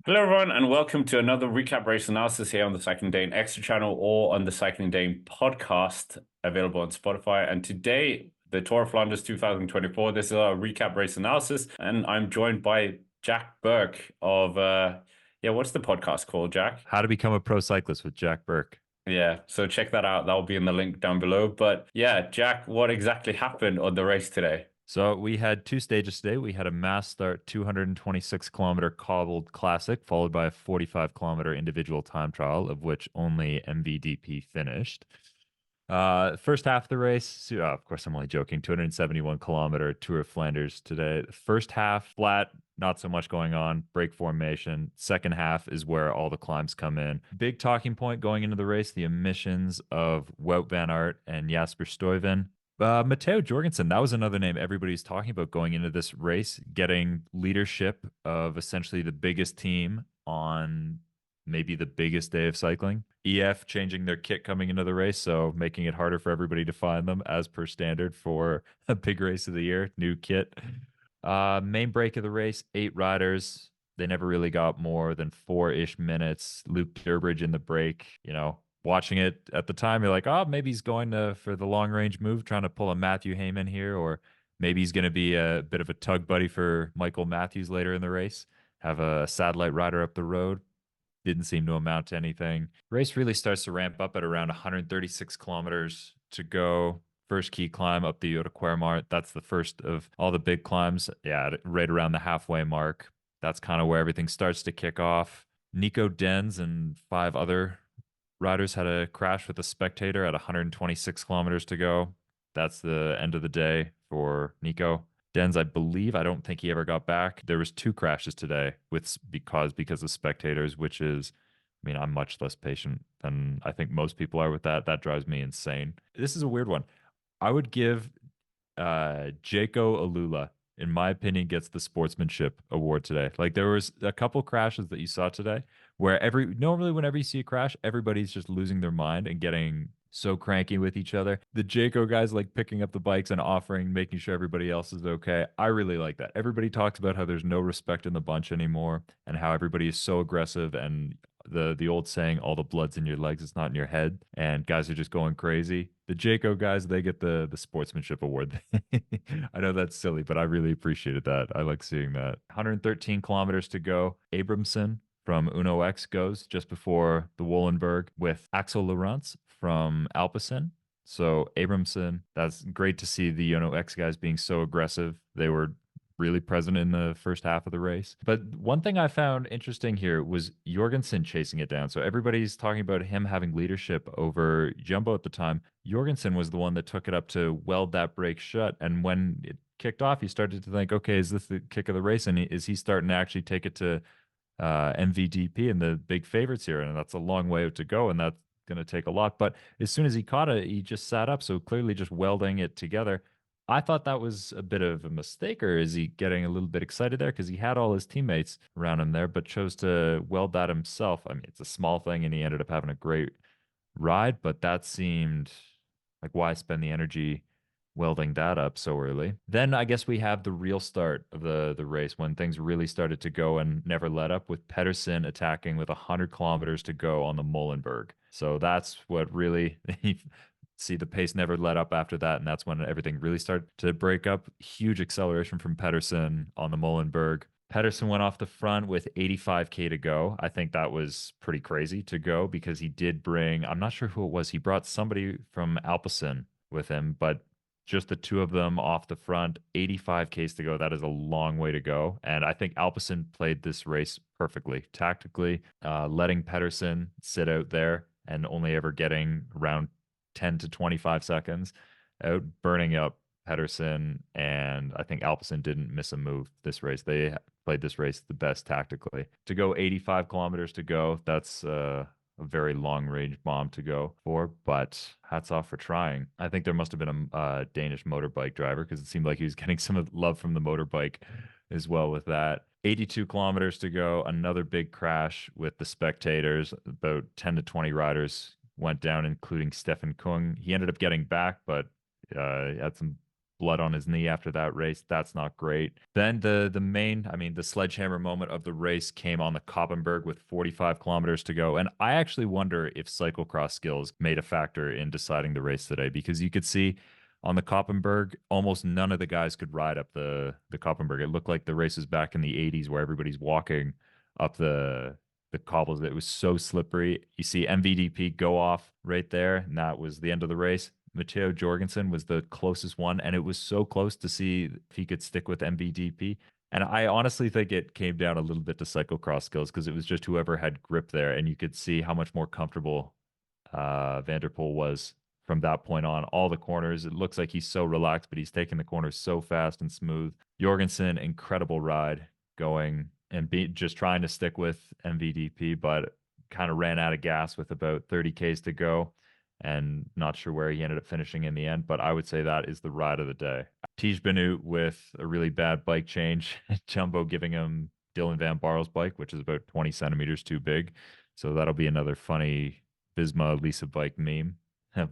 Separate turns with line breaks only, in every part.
Hello, everyone, and welcome to another recap race analysis here on the Cycling Dane Extra channel or on the Cycling Dane podcast available on Spotify. And today, the Tour of Flanders 2024. This is our recap race analysis, and I'm joined by Jack Burke of what's the podcast called, Jack?
How to Become a Pro Cyclist with Jack Burke.
Yeah, so check that out. That'll be in the link down below. But yeah, Jack, what exactly happened on the race today?
So we had two stages today. We had a mass start 226-kilometer cobbled classic, followed by a 45-kilometer individual time trial, of which only MVDP finished. First half of the race, of course, I'm only joking, 271-kilometer Tour of Flanders today. First half, flat, not so much going on, break formation. Second half is where all the climbs come in. Big talking point going into the race, the emissions of Wout van Aert and Jasper Stuyven. Mathieu Jorgensen, that was another name everybody's talking about going into this race, getting leadership of essentially the biggest team on maybe the biggest day of cycling. EF changing their kit coming into the race, so making it harder for everybody to find them as per standard for a big race of the year, new kit. Main break of the race, 8 riders. They never really got more than 4-ish minutes. Luke Durbridge in the break, watching it at the time, you're like, oh, maybe he's going for the long range move, trying to pull a Matthew Hayman here, or maybe he's going to be a bit of a tug buddy for Michael Matthews later in the race. Have a satellite rider up the road. Didn't seem to amount to anything. Race really starts to ramp up at around 136 kilometers to go. First key climb up the Jota Quermart. That's the first of all the big climbs. Yeah, right around the halfway mark. That's kind of where everything starts to kick off. Nico Denz and 5 other riders had a crash with a spectator at 126 kilometers to go. That's the end of the day for Nico. Denz, I believe, I don't think he ever got back. There was 2 crashes today because of spectators, which is, I mean, I'm much less patient than I think most people are with that. That drives me insane. This is a weird one. I would give Jaco Alula, in my opinion, gets the sportsmanship award today. Like there was a couple crashes that you saw today where normally whenever you see a crash, everybody's just losing their mind and getting so cranky with each other. The Jaco guys like picking up the bikes and offering, making sure everybody else is okay. I really like that. Everybody talks about how there's no respect in the bunch anymore and how everybody is so aggressive, and the old saying, all the blood's in your legs, it's not in your head, and guys are just going crazy. The Jaco guys, they get the sportsmanship award. I know that's silly, but I really appreciated that. I like seeing that. 113 kilometers to go. Abramson from Uno X goes just before the Wollenberg with Axel Laurence from Alpecin. So Abramson, that's great to see the Uno X guys being so aggressive. They were really present in the first half of the race. But one thing I found interesting here was Jorgensen chasing it down. So everybody's talking about him having leadership over Jumbo at the time. Jorgensen was the one that took it up to weld that brake shut. And when it kicked off, he started to think, okay, is this the kick of the race? And is he starting to actually take it to MVDP and the big favorites here? And that's a long way to go, and that's going to take a lot. But as soon as he caught it, he just sat up. So clearly just welding it together. I thought that was a bit of a mistake, or is he getting a little bit excited there? Because he had all his teammates around him there, but chose to weld that himself. I mean, it's a small thing, and he ended up having a great ride, but that seemed like, why spend the energy welding that up so early? Then I guess we have the real start of the race when things really started to go and never let up, with Pedersen attacking with 100 kilometers to go on the Molenberg. So that's what really see, the pace never let up after that, and that's when everything really started to break up. Huge acceleration from Pedersen on the Molenberg. Pedersen went off the front with 85K to go. I think that was pretty crazy to go because he did bring, I'm not sure who it was, he brought somebody from Alpecin with him, but just the two of them off the front, 85Ks to go. That is a long way to go. And I think Alpecin played this race perfectly, tactically, letting Pedersen sit out there and only ever getting around 10 to 25 seconds out, burning up Pedersen. And I think Alpecin didn't miss a move this race. They played this race the best tactically. To go 85 kilometers to go, that's a very long range bomb to go for, but hats off for trying. I think there must have been a Danish motorbike driver, because it seemed like he was getting some love from the motorbike as well with that. 82 kilometers to go, another big crash with the spectators. About 10 to 20 riders went down, including Stefan Kung. He ended up getting back, but had some blood on his knee after that race. That's not great. Then the main, I mean, the sledgehammer moment of the race came on the Koppenberg with 45 kilometers to go. And I actually wonder if cyclocross skills made a factor in deciding the race today, because you could see on the Koppenberg, almost none of the guys could ride up the Koppenberg. It looked like the race was back in the 80s where everybody's walking up the cobbles. It was so slippery. You see MVDP go off right there, and that was the end of the race. Mathieu Jorgensen was the closest one, and it was so close to see if he could stick with MVDP. And I honestly think it came down a little bit to cyclocross skills, because it was just whoever had grip there, and you could see how much more comfortable Van der Poel was from that point on. All the corners, it looks like he's so relaxed, but he's taking the corners so fast and smooth. Jorgensen, incredible ride going and just trying to stick with MVDP, but kind of ran out of gas with about 30 Ks to go, and not sure where he ended up finishing in the end. But I would say that is the ride of the day. Tiege Benoot with a really bad bike change. Jumbo giving him Dylan Van Baarle's bike, which is about 20 centimeters too big. So that'll be another funny Visma Lisa bike meme.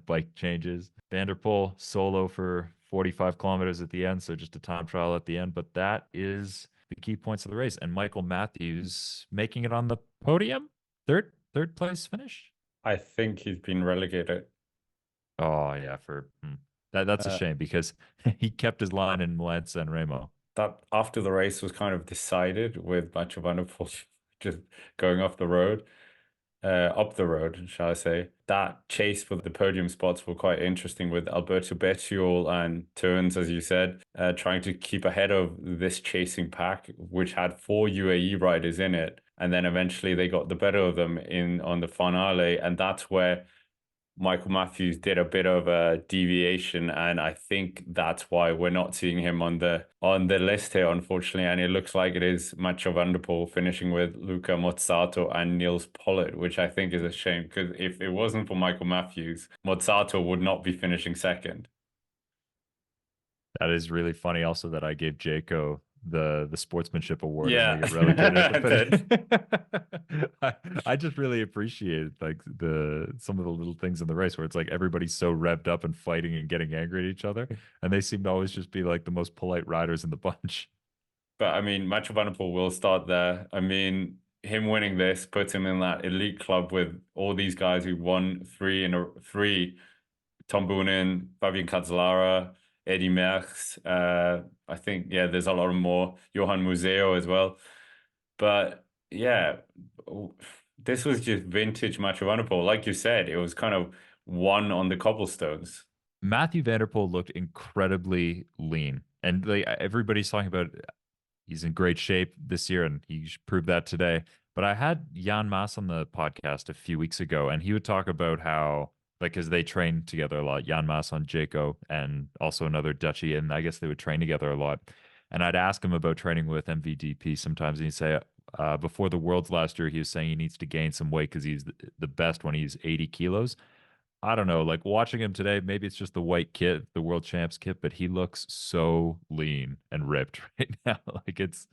Bike changes. Van der Poel solo for 45 kilometers at the end, so just a time trial at the end. But that is the key points of the race. And Michael Matthews making it on the podium, third place finish.
I think he's been relegated.
Oh yeah, that's a shame, because he kept his line in Milan San Remo.
That after the race was kind of decided with Mathieu van der Poel just going off the road. Up the road, shall I say. That chase for the podium spots were quite interesting, with Alberto Bettiol and Turns, as you said, trying to keep ahead of this chasing pack, which had 4 UAE riders in it. And then eventually they got the better of them on the finale. And that's where Michael Matthews did a bit of a deviation, and I think that's why we're not seeing him on the list here, unfortunately. And it looks like it is Mathieu van der Poel finishing with Luca Mozzato and Niels Pollitt, which I think is a shame, because if it wasn't for Michael Matthews, Mozzato would not be finishing second.
That is really funny. Also, that I gave Jaco the sportsmanship award,
Yeah.
and they get relegated. I just really appreciate like some of the little things in the race where it's like everybody's so revved up and fighting and getting angry at each other, and they seem to always just be like the most polite riders in the bunch.
But I mean, Mathieu van der Poel will start there. I mean, him winning this puts him in that elite club with all these guys who won three. Tom Boonen, Fabian Cancellara, Eddie Merckx. I think, yeah, there's a lot more. Johan Museo as well. But yeah, this was just vintage Mathieu van der Poel. Like you said, it was kind of one on the cobblestones.
Mathieu van der Poel looked incredibly lean, and like everybody's talking about he's in great shape this year, and he proved that today. But I had Jan Maas on the podcast a few weeks ago, and he would talk about how, like, because they train together a lot, Jan Maas on Jaco, and also another Dutchie, and I guess they would train together a lot. And I'd ask him about training with MVDP sometimes, and he'd say, before the Worlds last year, he was saying he needs to gain some weight because he's the best when he's 80 kilos. I don't know, like watching him today, maybe it's just the white kit, the world champs kit, but he looks so lean and ripped right now. Like it's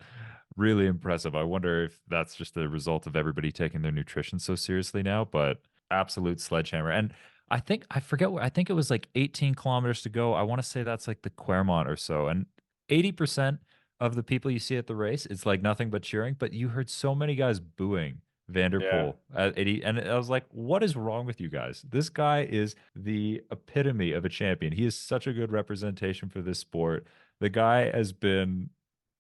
really impressive. I wonder if that's just the result of everybody taking their nutrition so seriously now, but absolute sledgehammer. And I forget what, I think it was like 18 kilometers to go. I want to say that's like the Claremont or so. And 80% of the people you see at the race, it's like nothing but cheering, but you heard so many guys booing Van der
Yeah.
Poel at 80. And I was like, what is wrong with you guys? This guy is the epitome of a champion. He is such a good representation for this sport. The guy has been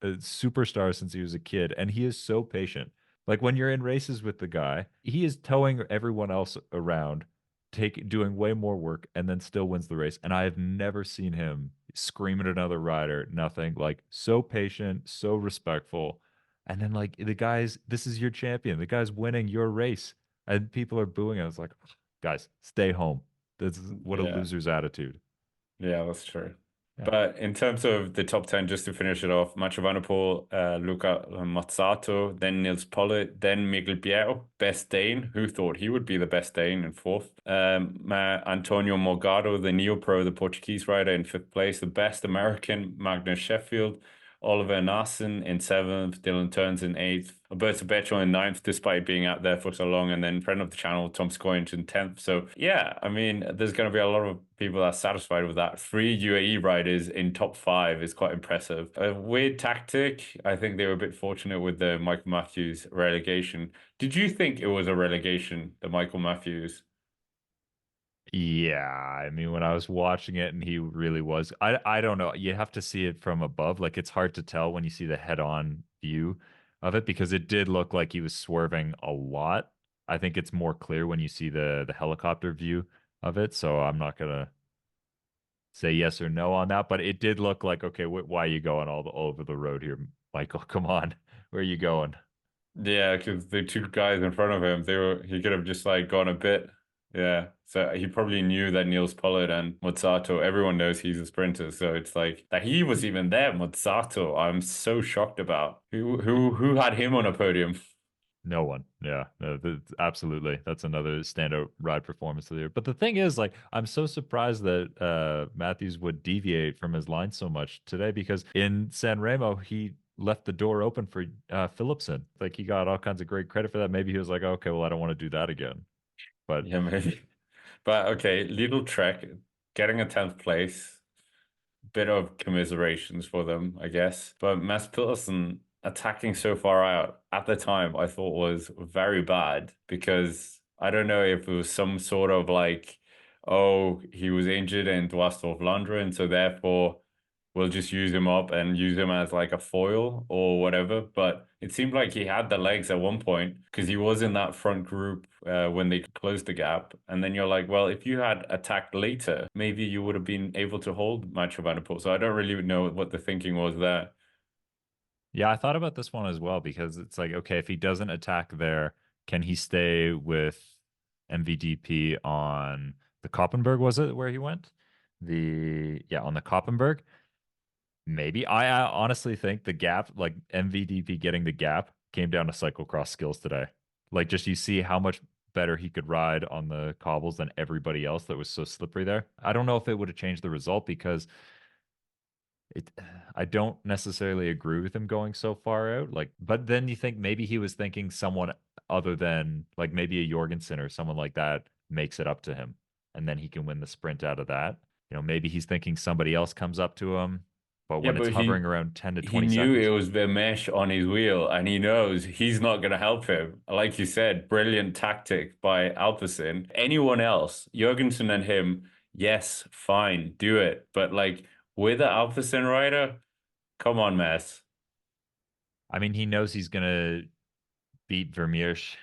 a superstar since he was a kid, and he is so patient. Like when you're in races with the guy, he is towing everyone else around, doing way more work, and then still wins the race. And I have never seen him scream at another rider, nothing. Like so patient, so respectful. And then like the guys, this is your champion. The guy's winning your race, and people are booing. I was like, guys, stay home. This is what a
Yeah.
loser's attitude.
Yeah, that's true.
Yeah.
But in terms of the top 10, just to finish it off, Mathieu van der Poel, Luca Mozzato, then Niels Pollitt, then Miguel Biel, best Dane. Who thought he would be the best Dane in fourth? Antonio Morgado, the Neopro, the Portuguese rider, in fifth place. The best American, Magnus Sheffield. Oliver Nassen in seventh, Dylan Turns in eighth, Alberto Beccio in ninth, despite being out there for so long, and then friend of the channel, Tom Scoyne in 10th. So yeah, I mean, there's going to be a lot of people that are satisfied with that. Three UAE riders in top five is quite impressive. A weird tactic. I think they were a bit fortunate with the Michael Matthews relegation. Did you think it was a relegation, the Michael Matthews?
Yeah, I mean, when I was watching it and he really was, I don't know. You have to see it from above. Like it's hard to tell when you see the head-on view of it because it did look like he was swerving a lot. I think it's more clear when you see the helicopter view of it. So I'm not gonna say yes or no on that, but it did look like, okay, why are you going all over the road here, Michael? Come on, where are you going?
Yeah, because the two guys in front of him, he could have just like gone a bit. Yeah. So he probably knew that Niels Pollard and Mozzato, everyone knows he's a sprinter. So it's like that he was even there, Mozzato, I'm so shocked about. Who had him on a podium?
No one. Yeah, no, absolutely. That's another standout ride performance of the year. But the thing is, like, I'm so surprised that Matthews would deviate from his line so much today because in San Remo, he left the door open for Philipsen. Like, he got all kinds of great credit for that. Maybe he was like, okay, well, I don't want to do that again. But
Yeah, maybe. But okay, little trek, getting a 10th place. Bit of commiserations for them, I guess. But Mads Peterson attacking so far out at the time, I thought was very bad because I don't know if it was some sort of like, oh, he was injured in Tour of Flanders, and so therefore we'll just use him up and use him as like a foil or whatever. But it seemed like he had the legs at one point because he was in that front group when they closed the gap. And then you're like, well, if you had attacked later, maybe you would have been able to hold Mathieu van der Poel. So I don't really know what the thinking was there.
yeah, I thought about this one as well because it's like, okay, if he doesn't attack there, can he stay with MVDP on the Koppenberg? Was it where he went? Yeah, on the Koppenberg. Maybe. I honestly think the gap, like MVDP getting the gap, came down to cyclocross skills today. Like, just you see how much better he could ride on the cobbles than everybody else that was so slippery there. I don't know if it would have changed the result because it, I don't necessarily agree with him going so far out. Like, but then you think maybe he was thinking someone other than like maybe a Jorgensen or someone like that makes it up to him, and then he can win the sprint out of that. Maybe he's thinking somebody else comes up to him, but
Yeah,
when it's
but
hovering around 10 to
he
20
knew it
seconds,
was the mesh on his wheel and he knows he's not going to help him. Like you said, brilliant tactic by Alpecin. Anyone else, Jorgensen and him, yes, fine, do it. But like with the Alpecin rider, come on, Mess.
I mean, he knows he's gonna beat Vermeersch,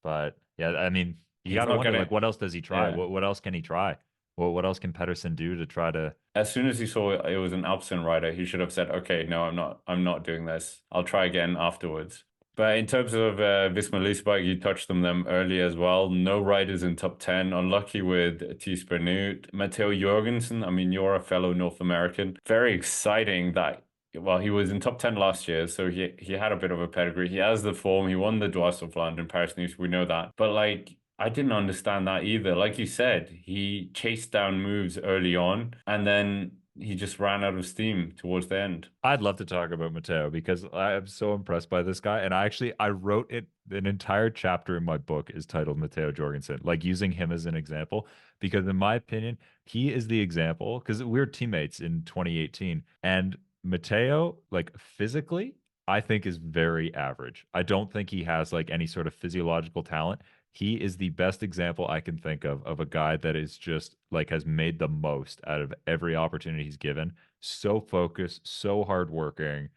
but yeah, I mean, you
He's
got to
not
wonder
gonna,
like what else does he try?
yeah.
What else can he try? What else can Pedersen do to try to
As soon as he saw it was an Alpecin rider, he should have said, "Okay, no, I'm not doing this. I'll try again afterwards." But in terms of Visma Leasebike, you touched on them earlier as well. No riders in top 10. Unlucky with Thies Benoot. Matteo Jorgensen, I mean, you're a fellow North American. Very exciting that, well, he was in top 10 last year, so he had a bit of a pedigree. He has the form. He won the Dwars of Flanders in Paris-Nice. We know that. But like, I didn't understand that either. Like you said, he chased down moves early on and then he just ran out of steam towards the end.
I'd love to talk about Mateo because I am so impressed by this guy. And I wrote it, an entire chapter in my book is titled Mateo Jorgensen, like using him as an example, because in my opinion, he is the example because we're teammates in 2018. And Mateo, like physically, I think is very average. I don't think he has like any sort of physiological talent. He is the best example I can think of a guy that is just like has made the most out of every opportunity he's given, so focused, so hardworking,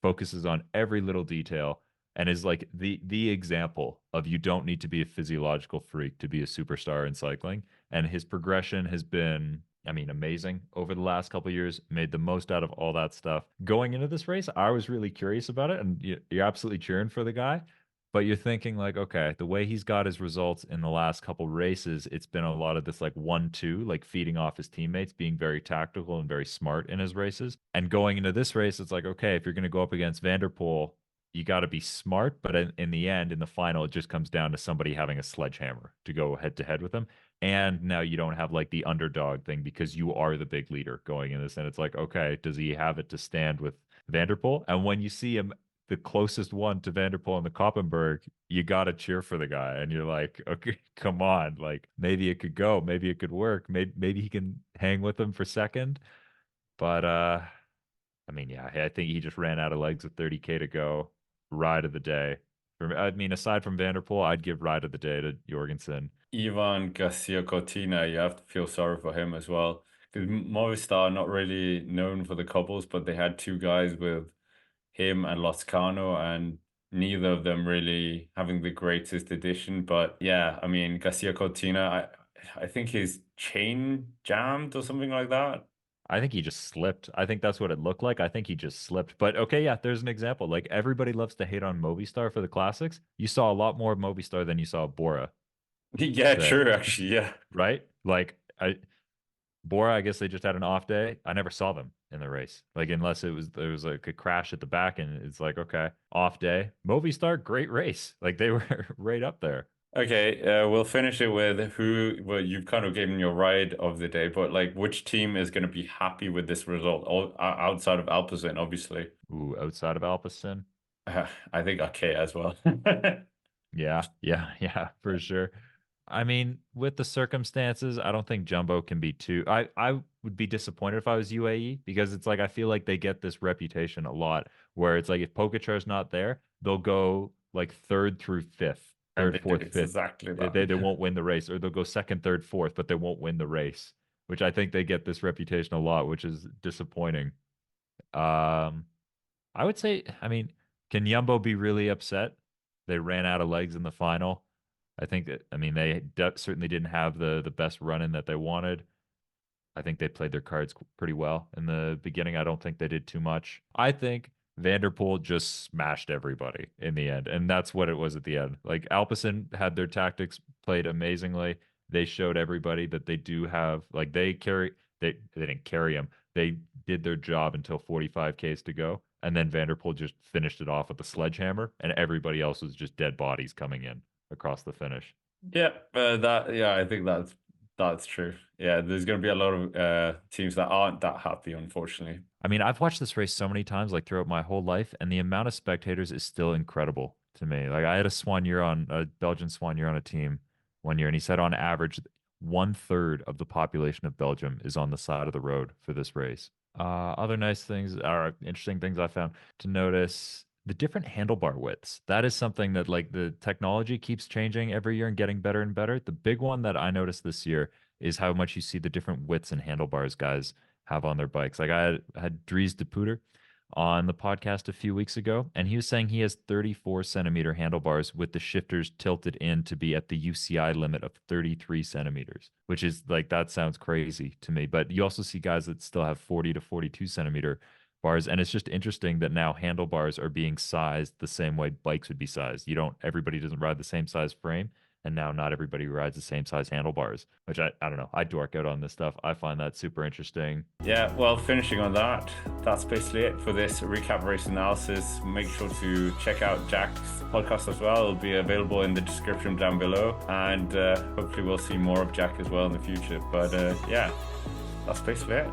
focuses on every little detail, and is like the example of you don't need to be a physiological freak to be a superstar in cycling. And his progression has been, I mean, amazing over the last couple of years, made the most out of all that stuff. Going into this race, I was really curious about it, and you're absolutely cheering for the guy. But you're thinking like, okay, the way he's got his results in the last couple races, it's been a lot of this like 1-2, like feeding off his teammates, being very tactical and very smart in his races. And going into this race, it's like, okay, if you're going to go up against Van der Poel, you got to be smart. But in the end, in the final, it just comes down to somebody having a sledgehammer to go head to head with him. And now you don't have like the underdog thing because you are the big leader going in this. And it's like, okay, does he have it to stand with Van der Poel. And when you see him, the closest one to Van der Poel in the Koppenberg, you got to cheer for the guy. And you're like, okay, come on. Like maybe it could go. Maybe it could work. Maybe he can hang with him for second. But I mean, yeah, I think he just ran out of legs with 30K to go. Ride of the day. I mean, aside from Van der Poel, I'd give ride of the day to Jorgensen.
Ivan Garcia Cortina, you have to feel sorry for him as well. Because Movistar not really known for the couples, but they had two guys with him and Loscano, and neither of them really having the greatest edition. But yeah, I mean Garcia Cortina, I think his chain jammed or something like that.
I think he just slipped. I think that's what it looked like. I think he just slipped. But okay, yeah, there's an example. Like everybody loves to hate on Movistar for the classics. You saw a lot more of Movistar than you saw of Bora.
Yeah,
That
true, actually, yeah.
right? Like Bora, I guess they just had an off day. I never saw them in the race. Like unless it was there was like a crash at the back and it's like, okay, off day. Movistar, great race. Like they were right up there.
Okay, we'll finish it with who, well, you've kind of given your ride of the day, but like which team is going to be happy with this result outside of Alpecin, obviously.
Ooh, outside of Alpecin.
I think okay as well.
Yeah, yeah, yeah, for sure. I mean, with the circumstances, I don't think Jumbo can be too. I would be disappointed if I was UAE because it's like I feel like they get this reputation a lot where it's like if Pogacar's not there, they'll go like third through fifth,
And
third,
they do
fourth, fifth.
exactly
They
that.
won't win the race, or they'll go second, third, fourth, but they won't win the race, which I think they get this reputation a lot, which is disappointing. Um, I would say, I mean, can Yumbo be really upset? They ran out of legs in the final. I think that, I mean, they certainly didn't have the best run in that they wanted. I think they played their cards pretty well in the beginning. I don't think they did too much. I think Van der Poel just smashed everybody in the end, and that's what it was at the end. Like Alpecin had their tactics played amazingly. They showed everybody that they do have like they didn't carry him. They did their job until 45 Ks to go, and then Van der Poel just finished it off with a sledgehammer, and everybody else was just dead bodies coming in across the finish.
Yeah, yeah, I think that's true. Yeah, there's going to be a lot of teams that aren't that happy, unfortunately.
I mean, I've watched this race so many times, like throughout my whole life, and the amount of spectators is still incredible to me. Like I had a Belgian Swan on a team one year, and he said on average, 1/3 of the population of Belgium is on the side of the road for this race. Other nice things are interesting things I found to notice the different handlebar widths. That is something that like the technology keeps changing every year and getting better and better. The big one that I noticed this year is how much you see the different widths and handlebars guys have on their bikes. Like I had Dries de Puter on the podcast a few weeks ago, and he was saying he has 34 centimeter handlebars with the shifters tilted in to be at the UCI limit of 33 centimeters, which is like that sounds crazy to me. But you also see guys that still have 40 to 42 centimeter bars, and it's just interesting that now handlebars are being sized the same way bikes would be sized. Everybody doesn't ride the same size frame, and now not everybody rides the same size handlebars, which I don't know. I dork out on this stuff. I find that super interesting.
Yeah, well, finishing on that, that's basically it for this recap race analysis. Make sure to check out Jack's podcast as well. It'll be available in the description down below, and hopefully we'll see more of Jack as well in the future. But yeah, that's basically it.